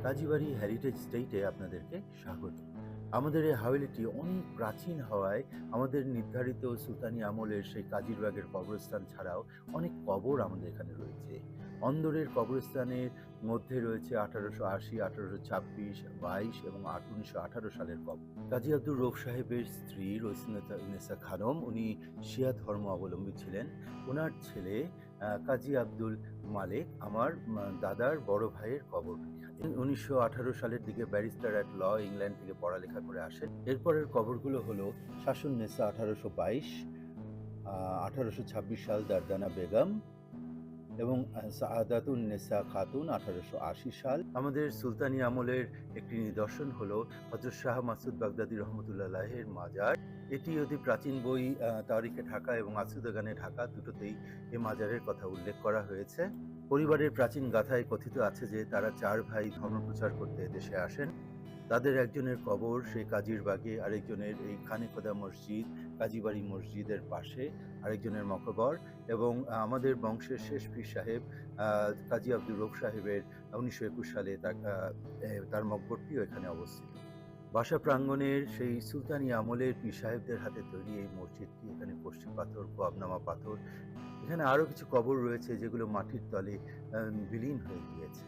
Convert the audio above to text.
Kazibari heritage স্টেটে আপনাদেরকে স্বাগত। আমাদের এই হাভেলিটি অনেক প্রাচীন হওয়ায় আমাদের নির্ধারিত সুলতানি আমলের সেই কাজিরবাগের কবরস্থান ছাড়াও অনেক কবর আমাদের এখানে রয়েছে। অন্দরের কবরস্থানের মধ্যে রয়েছে 1880, 1826, 22 এবং 1918 সালের কবর। কাজী আব্দুর রউফ সাহেবের স্ত্রী রইসুন্নেসা খানম, উনি শিয়া ধর্ম অবলম্বী ছিলেন। ওনার ছেলে কাজী আব্দুল মালেক আমার দাদার বড় ভাইয়ের কবর এখানে। 1918 সালের দিকে ব্যারিস্টার অ্যাট ল ইংল্যান্ড থেকে পড়ালেখা করে আসেন। এরপরের কবরগুলো হলো শাসুন্নেসা 1822, 1826 সাল দারদানা বেগম এবং সাআদাতুন নেসা খাতুন 1880 সাল। আমাদের সুলতানি আমলের একটি নিদর্শন হলো হযরত শাহ মাসুদ বাগদাদী রহমতুল্লাহের মাজার। এটি অতি প্রাচীন বই তারিখে ঢাকা এবং আসুদাগানে ঢাকা দুটোতেই এ মাজারের কথা উল্লেখ করা হয়েছে। পরিবারের প্রাচীন গাথায় কথিত আছে যে তারা 4 ভাই ধর্মপ্রচার করতে এদেশে আসেন। তাদের একজনের কবর সেই কাজিরবাগে, আরেকজনের এই খানেখোদা মসজিদ, কাজীবাড়ি মসজিদের পাশে আরেকজনের মকবর, এবং আমাদের বংশের শেষ পীর সাহেব কাজী আব্দুর রউফ সাহেবের 1921 সালে তার মকবরটিও এখানে অবস্থিত। বাসা প্রাঙ্গণের সেই সুলতানি আমলের পীর সাহেবদের হাতে তৈরি এই মসজিদটি, এখানে কষ্টি পাথর, কোয়াবনামা পাথর, এখানে আরো কিছু কবর রয়েছে যেগুলো মাটির তলে বিলীন হয়ে গিয়েছে।